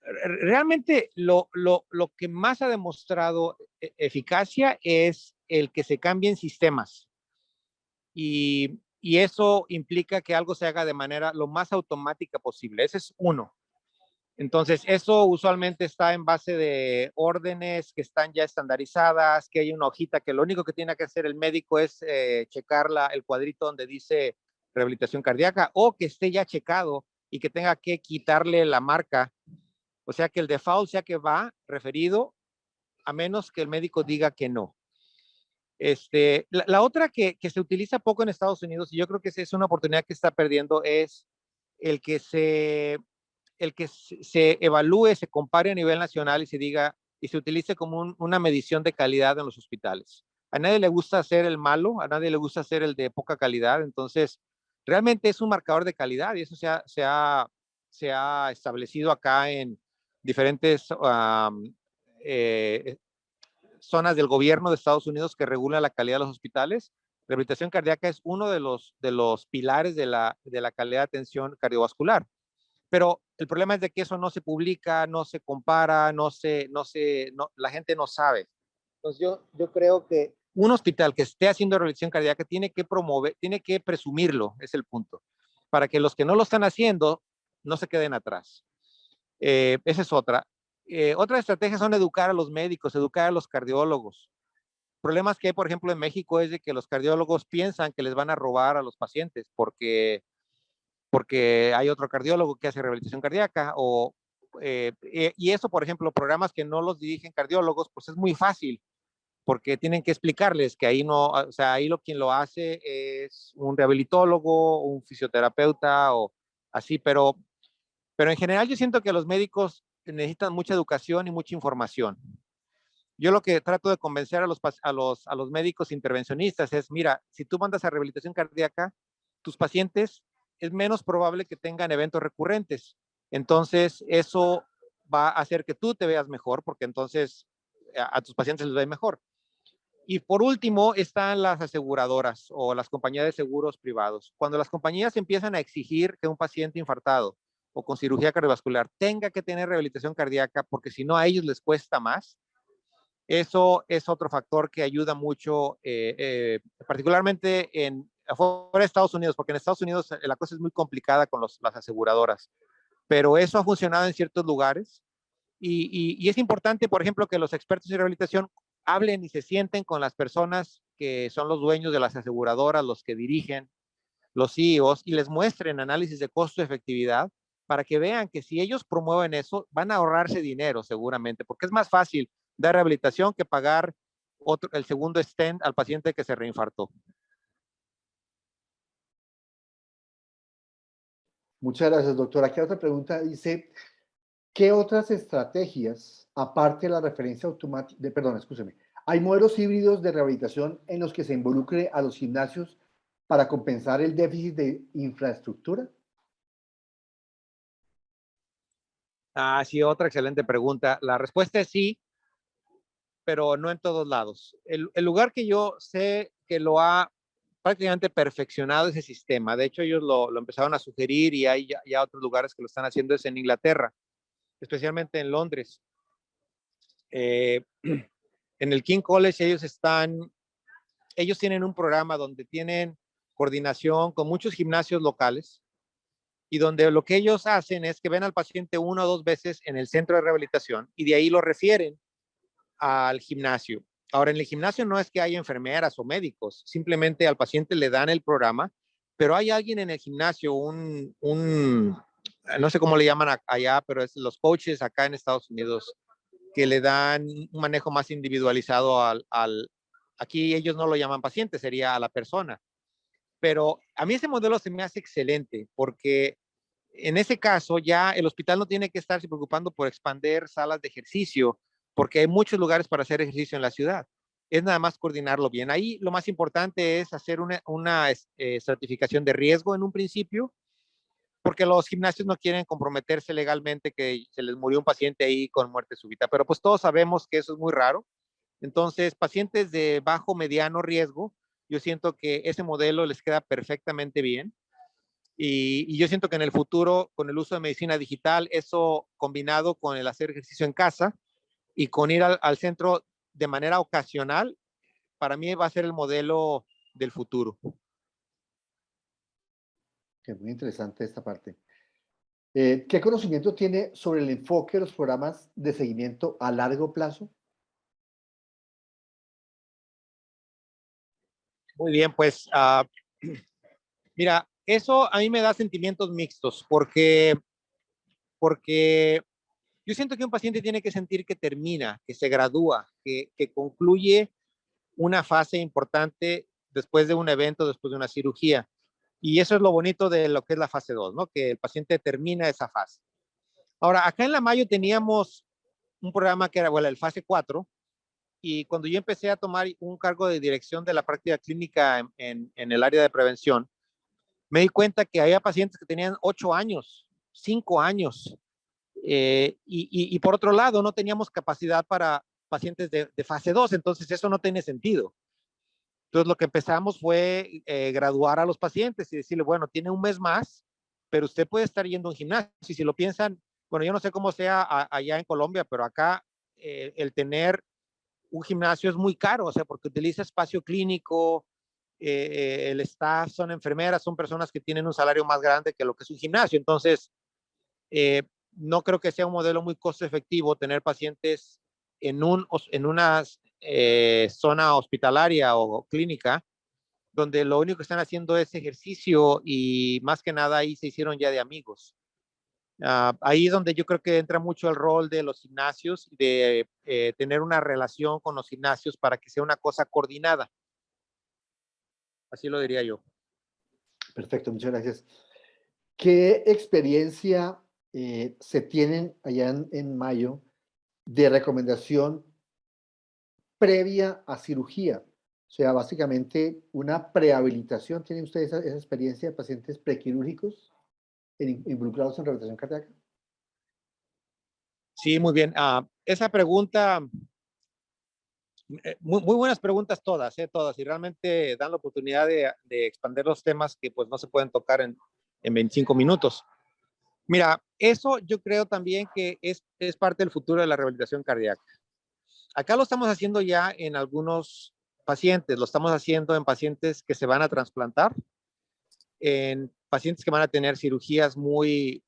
Realmente lo que más ha demostrado eficacia es el que se cambien sistemas. Y eso implica que algo se haga de manera lo más automática posible. Ese es uno. Entonces, eso usualmente está en base de órdenes que están ya estandarizadas, que hay una hojita que lo único que tiene que hacer el médico es checar el cuadrito donde dice rehabilitación cardíaca o que esté ya checado y que tenga que quitarle la marca. O sea, que el default sea que va referido a menos que el médico diga que no. La otra que se utiliza poco en Estados Unidos, y yo creo que es una oportunidad que está perdiendo, es el que se evalúe, se compare a nivel nacional y se diga y se utilice como una medición de calidad en los hospitales. A nadie le gusta hacer el malo, a nadie le gusta hacer el de poca calidad, entonces realmente es un marcador de calidad y eso se ha establecido acá en diferentes zonas del gobierno de Estados Unidos que regula la calidad de los hospitales. La rehabilitación cardíaca es uno de los pilares de la calidad de atención cardiovascular. Pero el problema es de que eso no se publica, no se compara, la gente no sabe. Entonces yo creo que un hospital que esté haciendo rehabilitación cardíaca tiene que promover, tiene que presumirlo, es el punto, para que los que no lo están haciendo no se queden atrás. Esa es otra. Otra estrategia son educar a los médicos, educar a los cardiólogos. Problemas que hay, por ejemplo, en México es de que los cardiólogos piensan que les van a robar a los pacientes porque hay otro cardiólogo que hace rehabilitación cardíaca y eso, por ejemplo, programas que no los dirigen cardiólogos, pues es muy fácil porque tienen que explicarles que ahí no, o sea, ahí quien lo hace es un rehabilitólogo, un fisioterapeuta o así, pero en general yo siento que los médicos necesitan mucha educación y mucha información. Yo lo que trato de convencer a los médicos intervencionistas es, mira, si tú mandas a rehabilitación cardíaca, tus pacientes es menos probable que tengan eventos recurrentes. Entonces, eso va a hacer que tú te veas mejor, porque entonces a tus pacientes les ve mejor. Y por último, están las aseguradoras o las compañías de seguros privados. Cuando las compañías empiezan a exigir que un paciente infartado o con cirugía cardiovascular tenga que tener rehabilitación cardíaca, porque si no a ellos les cuesta más, eso es otro factor que ayuda mucho, particularmente afuera de Estados Unidos, porque en Estados Unidos la cosa es muy complicada con las aseguradoras, pero eso ha funcionado en ciertos lugares Y es importante, por ejemplo, que los expertos en rehabilitación hablen y se sienten con las personas que son los dueños de las aseguradoras, los que dirigen, los CEOs, y les muestren análisis de costo-efectividad para que vean que si ellos promueven eso, van a ahorrarse dinero seguramente, porque es más fácil dar rehabilitación que pagar el segundo stent al paciente que se reinfartó. Muchas gracias, doctor. Aquí otra pregunta dice, ¿qué otras estrategias, aparte de la referencia automática, perdón, escúcheme, hay modelos híbridos de rehabilitación en los que se involucre a los gimnasios para compensar el déficit de infraestructura? Ah, sí, otra excelente pregunta. La respuesta es sí, pero no en todos lados. El lugar que yo sé que lo ha prácticamente perfeccionado ese sistema, de hecho ellos lo empezaron a sugerir y hay ya otros lugares que lo están haciendo, es en Inglaterra, especialmente en Londres. En el King College ellos tienen un programa donde tienen coordinación con muchos gimnasios locales y donde lo que ellos hacen es que ven al paciente 1 o 2 veces en el centro de rehabilitación y de ahí lo refieren al gimnasio. Ahora, en el gimnasio no es que haya enfermeras o médicos, simplemente al paciente le dan el programa, pero hay alguien en el gimnasio, no sé cómo le llaman allá, pero es los coaches acá en Estados Unidos, que le dan un manejo más individualizado aquí ellos no lo llaman paciente, sería a la persona. Pero a mí ese modelo se me hace excelente porque en ese caso ya el hospital no tiene que estarse preocupando por expandir salas de ejercicio porque hay muchos lugares para hacer ejercicio en la ciudad. Es nada más coordinarlo bien. Ahí lo más importante es hacer una certificación de riesgo en un principio, porque los gimnasios no quieren comprometerse legalmente que se les murió un paciente ahí con muerte súbita, pero pues todos sabemos que eso es muy raro. Entonces, pacientes de bajo, mediano riesgo, yo siento que ese modelo les queda perfectamente bien. Y yo siento que en el futuro, con el uso de medicina digital, eso combinado con el hacer ejercicio en casa y con ir al centro de manera ocasional, para mí va a ser el modelo del futuro. Que es muy interesante esta parte. ¿Qué conocimiento tiene sobre el enfoque de los programas de seguimiento a largo plazo? Muy bien, pues mira, eso a mí me da sentimientos mixtos porque yo siento que un paciente tiene que sentir que termina, que se gradúa, que concluye una fase importante después de un evento, después de una cirugía. Y eso es lo bonito de lo que es la fase 2, ¿no? Que el paciente termina esa fase. Ahora, acá en la Mayo teníamos un programa que era, bueno, el fase 4, y cuando yo empecé a tomar un cargo de dirección de la práctica clínica en el área de prevención, me di cuenta que había pacientes que tenían 8 años, 5 años, y por otro lado, no teníamos capacidad para pacientes de fase 2, entonces eso no tiene sentido. Entonces lo que empezamos fue graduar a los pacientes y decirle, bueno, tiene un mes más, pero usted puede estar yendo a un gimnasio. Y si lo piensan, bueno, yo no sé cómo sea allá en Colombia, pero acá el tener un gimnasio es muy caro, o sea, porque utiliza espacio clínico, el staff son enfermeras, son personas que tienen un salario más grande que lo que es un gimnasio. Entonces, eh, no creo que sea un modelo muy costo efectivo tener pacientes en una zona hospitalaria o clínica donde lo único que están haciendo es ejercicio y más que nada ahí se hicieron ya de amigos. Ahí es donde yo creo que entra mucho el rol de los gimnasios, de tener una relación con los gimnasios para que sea una cosa coordinada. Así lo diría yo. Perfecto, muchas gracias. ¿Qué experiencia se tienen allá en Mayo de recomendación previa a cirugía? O sea, básicamente una prehabilitación. ¿Tienen ustedes esa experiencia de pacientes prequirúrgicos involucrados en rehabilitación cardíaca? Sí, muy bien. Esa pregunta, muy buenas preguntas todas, todas, y realmente dan la oportunidad de expandir los temas que pues no se pueden tocar en 25 minutos. Mira, eso yo creo también que es parte del futuro de la rehabilitación cardíaca. Acá lo estamos haciendo ya en algunos pacientes, lo estamos haciendo en pacientes que se van a trasplantar, en pacientes que van a tener cirugías muy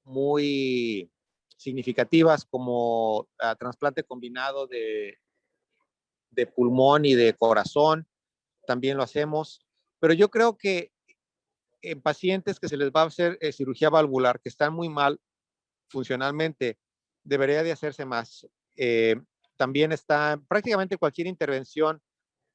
significativas como trasplante combinado de pulmón y de corazón, también lo hacemos. Pero yo creo que en pacientes que se les va a hacer cirugía valvular, que están muy mal funcionalmente, debería de hacerse más. También está prácticamente cualquier intervención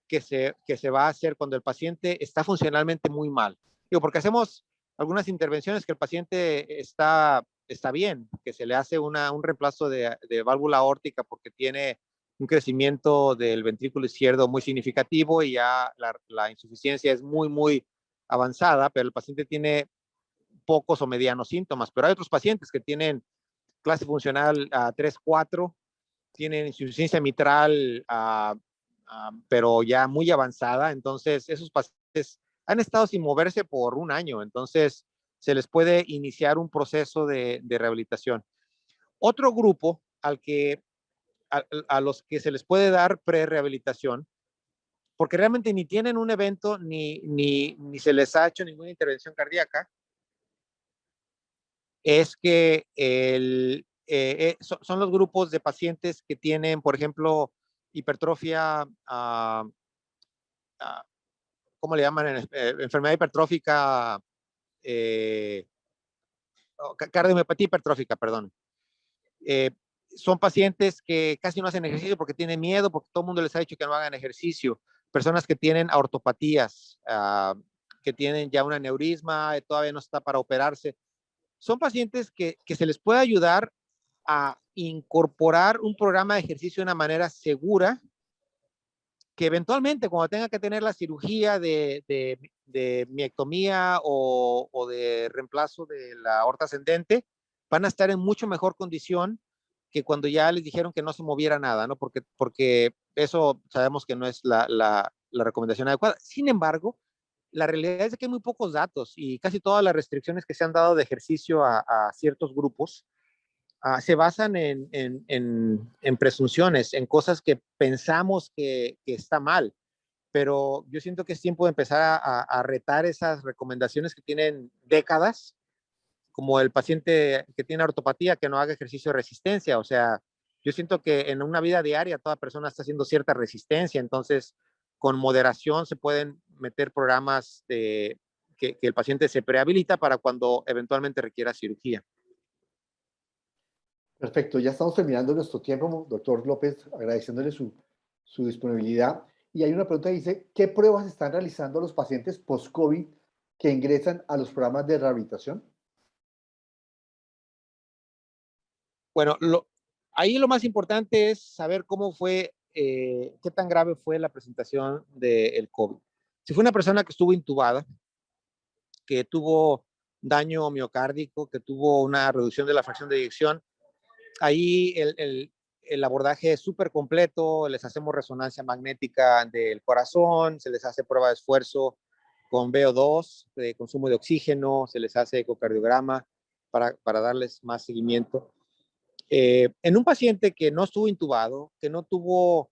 que se va a hacer cuando el paciente está funcionalmente muy mal. Digo, porque hacemos algunas intervenciones que el paciente está bien, que se le hace un reemplazo de válvula aórtica porque tiene un crecimiento del ventrículo izquierdo muy significativo y ya la insuficiencia es muy, muy avanzada, pero el paciente tiene pocos o medianos síntomas. Pero hay otros pacientes que tienen clase funcional 3, 4, tienen insuficiencia mitral, pero ya muy avanzada. Entonces, esos pacientes han estado sin moverse por un año. Entonces, se les puede iniciar un proceso de rehabilitación. Otro grupo a los que se les puede dar pre-rehabilitación, porque realmente ni tienen un evento ni se les ha hecho ninguna intervención cardíaca, es que son los grupos de pacientes que tienen, por ejemplo, hipertrofia, ¿cómo le llaman? Enfermedad hipertrófica, cardiomiopatía hipertrófica, perdón. Eh, Son pacientes que casi no hacen ejercicio porque tienen miedo, porque todo el mundo les ha dicho que no hagan ejercicio. Personas que tienen aortopatías, que tienen ya un aneurisma, todavía no está para operarse. Son pacientes que se les puede ayudar a incorporar un programa de ejercicio de una manera segura, que eventualmente cuando tenga que tener la cirugía de miectomía o de reemplazo de la aorta ascendente, van a estar en mucho mejor condición que cuando ya les dijeron que no se moviera nada, ¿no? Porque eso sabemos que no es la recomendación adecuada. Sin embargo, la realidad es que hay muy pocos datos y casi todas las restricciones que se han dado de ejercicio a ciertos grupos se basan en presunciones, en cosas que pensamos que está mal. Pero yo siento que es tiempo de empezar a retar esas recomendaciones que tienen décadas, como el paciente que tiene ortopatía que no haga ejercicio de resistencia. O sea, yo siento que en una vida diaria toda persona está haciendo cierta resistencia, entonces con moderación se pueden meter programas que el paciente se prehabilita para cuando eventualmente requiera cirugía. Perfecto, ya estamos terminando nuestro tiempo, doctor López, agradeciéndole su disponibilidad. Y hay una pregunta que dice, ¿qué pruebas están realizando los pacientes post-COVID que ingresan a los programas de rehabilitación? Bueno, ahí lo más importante es saber cómo fue, qué tan grave fue la presentación del COVID. Si fue una persona que estuvo intubada, que tuvo daño miocárdico, que tuvo una reducción de la fracción de eyección, ahí el abordaje es súper completo, les hacemos resonancia magnética del corazón, se les hace prueba de esfuerzo con VO2, de consumo de oxígeno, se les hace ecocardiograma para darles más seguimiento. En un paciente que no estuvo intubado, que no tuvo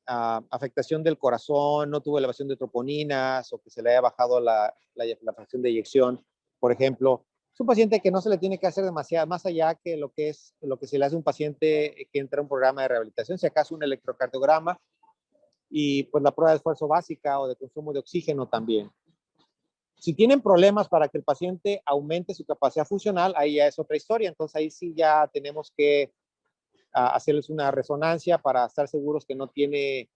afectación del corazón, no tuvo elevación de troponinas o que se le haya bajado la fracción de eyección, por ejemplo, es un paciente que no se le tiene que hacer demasiado más allá que lo que se le hace a un paciente que entra a un programa de rehabilitación, si acaso un electrocardiograma y pues la prueba de esfuerzo básica o de consumo de oxígeno también. Si tienen problemas para que el paciente aumente su capacidad funcional, ahí ya es otra historia. Entonces ahí sí ya tenemos que hacerles una resonancia para estar seguros que no tiene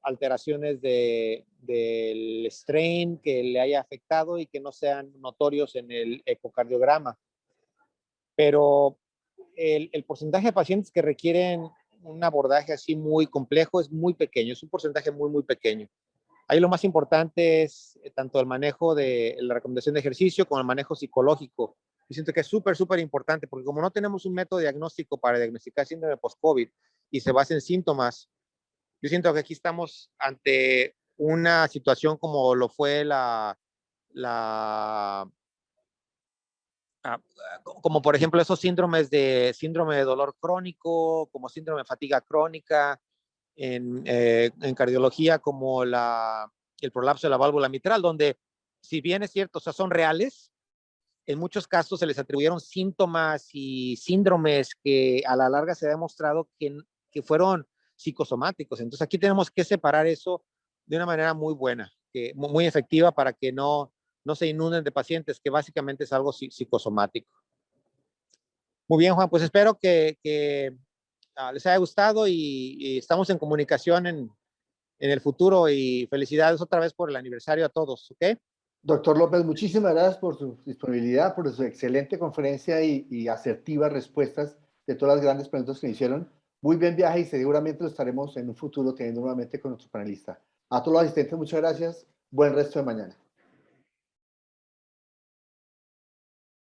alteraciones del strain que le haya afectado y que no sean notorios en el ecocardiograma. Pero el porcentaje de pacientes que requieren un abordaje así muy complejo es muy pequeño, es un porcentaje muy, muy pequeño. Ahí lo más importante es tanto el manejo de la recomendación de ejercicio como el manejo psicológico. Yo siento que es súper, súper importante porque como no tenemos un método diagnóstico para diagnosticar síndrome post-COVID y se basa en síntomas, yo siento que aquí estamos ante una situación como lo fue como por ejemplo esos síndrome de dolor crónico, como síndrome de fatiga crónica, en cardiología como el prolapso de la válvula mitral, donde si bien es cierto, o sea, son reales, en muchos casos se les atribuyeron síntomas y síndromes que a la larga se ha demostrado que fueron psicosomáticos. Entonces aquí tenemos que separar eso de una manera muy buena, muy efectiva para que no se inunden de pacientes, que básicamente es algo psicosomático. Muy bien, Juan, pues espero que les haya gustado y estamos en comunicación en el futuro y felicidades otra vez por el aniversario a todos, ¿ok? Doctor López, muchísimas gracias por su disponibilidad, por su excelente conferencia y asertivas respuestas de todas las grandes preguntas que me hicieron. Muy buen viaje y seguramente lo estaremos en un futuro teniendo nuevamente con nuestro panelista. A todos los asistentes, muchas gracias. Buen resto de mañana.